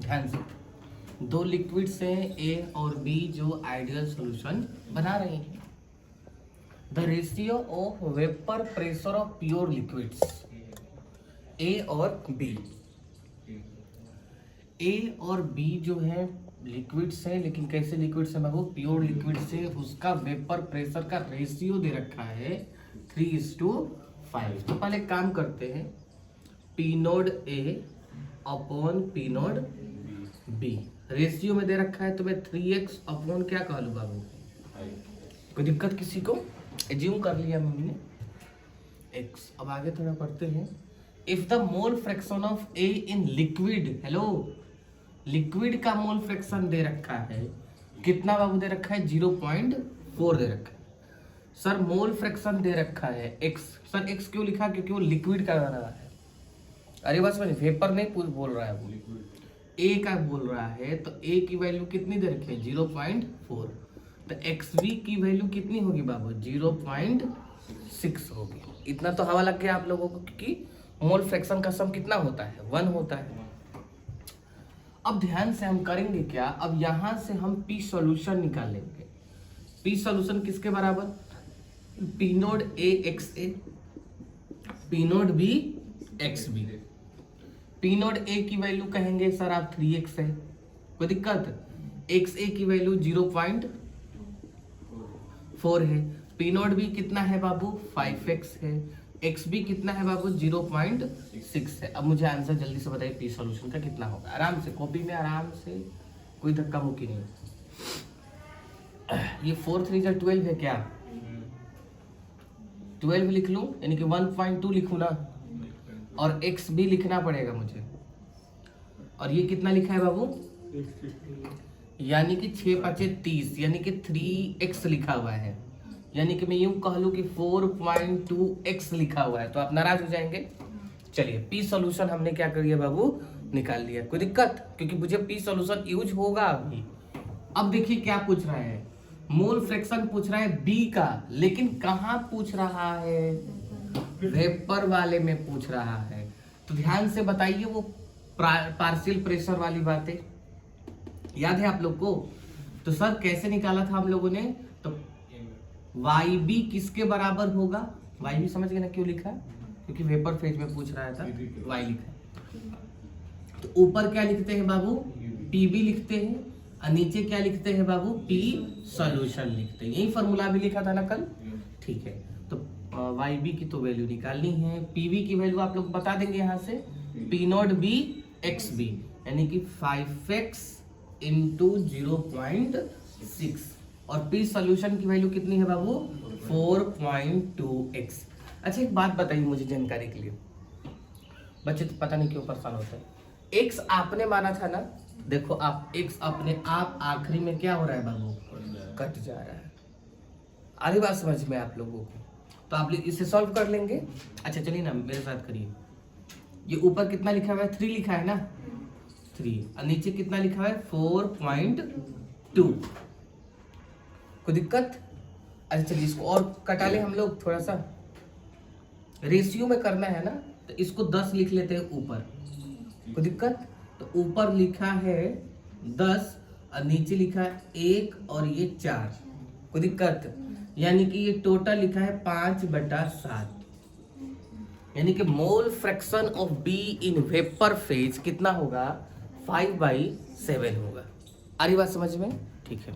ध्यान से, दो लिक्विड्स हैं ए और बी जो आइडियल सॉल्यूशन बना रहे हैं। The ratio of vapour pressure of pure liquids, A और बी। ए और बी जो है लिक्विड्स है, लेकिन कैसे लिक्विड्स है बाबू? प्योर लिक्विड्स है। उसका वेपर प्रेशर का रेशियो दे रखा है 3:5। तो पहले काम करते हैं, P nought A upon P nought B ratio में दे रखा है, तो मैं 3x अपॉन क्या कह लूँ बाबू? कोई दिक्कत किसी को? एज्यूम कर लिया मम्मी ने x। अब आगे थोड़ा पढ़ते हैं। If the mole fraction of A in liquid, hello, liquid का मोल फ्रैक्शन दे रखा है कितना बाबू? दे रखा है 0.4 दे रखा है। सर मोल फ्रैक्शन दे रखा है x। सर x क्यों लिखा? क्योंकि वो लिक्विड का रहा है। अरे बस मैंने वेपर नहीं बोल रहा है, वो ए का बोल रहा है। तो ए की वैल्यू कितनी दे रखी है? 0.4। तो XV की वैल्यू कितनी होगी बाबू? 0.6 होगी। इतना तो हवा लग गया आप लोगों को, क्योंकि मोल फ्रैक्शन का सम कितना होता है? 1 होता है। अब ध्यान से हम करेंगे क्या? अब यहां से हम P सॉल्यूशन निकालेंगे। P सॉल्यूशन किसके बराबर? P node A XA, P node B XB। P node A की वैल्यू कहेंगे सर आप 3x है, कोई दिक्कत? XA की वैल्यू 0.4 है। P नोड B कितना है बाबू? 5x है। XB कितना है बाबू? 0.6 है। अब मुझे आंसर जल्दी से बताइए P सॉल्यूशन का कितना होगा? आराम से कॉपी में, आराम से, कोई धक्का मुक्की नहीं। ये 4 3 12 है क्या? 12 लिख लूं, यानी कि 1.2 लिखूं ना, और XB लिखना पड़ेगा मुझे। और ये कितना लिखा है बाबू? यानी कि 6 5 30, यानी कि 3x लिखा हुआ है। यानी कि मैं यूं कह लूं कि 4.2x लिखा हुआ है। तो आप नाराज हो जाएंगे। चलिए P सॉल्यूशन हमने क्या कर लिया बाबू? निकाल लिया। कोई दिक्कत? क्योंकि मुझे P सॉल्यूशन यूज होगा अभी। अब देखिए क्या पूछ रहा है, मोल फ्रैक्शन पूछ रहा है B का, लेकिन कहाँ पूछ रहा है? वेपर वाले में पूछ रहा है। तो ध्यान से बताइए, वो पार्शियल प्रेशर वाली बातें याद है आप लोग को? तो सर कैसे निकाला था हम लोगों ने? तो YB किसके बराबर होगा? YB समझ गए ना क्यों लिखा? क्योंकि वेपर फेज में पूछ रहा था, Y लिखा। तो ऊपर क्या लिखते हैं बाबू? PB लिखते हैं, और नीचे क्या लिखते हैं बाबू? P सॉल्यूशन लिखते हैं। यही फॉर्मूला भी लिखा था ना कल, ठीक है। तो YB की तो वैल्यू निकालनी है। PB की वैल्यू आप लोग बता देंगे यहाँ से, P नोट B XB, यानी कि 5x इंटू 0.6। और P सॉल्यूशन की वैल्यू कितनी है बाबू? 4.2x। अच्छा एक बात बताइए मुझे जानकारी के लिए, बच्चे तो पता नहीं क्यों परेशान होते हैं। x आपने माना था ना, देखो आप x अपने आप आखिरी में क्या हो रहा है बाबू? कट जा रहा है। आधी बात समझ में आप लोगों को? तो आप इसे सॉल्व कर लेंगे। अच्छा चलिए ना मेरे साथ करिए। ये ऊपर कितना लिखा हुआ है? 3 लिखा है ना, 3, और नीचे कितना लिखा हुआ है? 4.2। कोई दिक्कत? अच्छा चलिए इसको और कटा ले हम लोग, थोड़ा सा रेशियो में करना है ना, तो इसको 10 लिख लेते हैं ऊपर। कोई दिक्कत? तो ऊपर लिखा है 10 और नीचे लिखा है 1 और ये 4। कोई दिक्कत? यानी कि ये टोटल लिखा है 5/7। यानी कि mole fraction of B in vapour phase कितना होगा? 5/7 होगा। आ रही बात समझ में? ठीक है।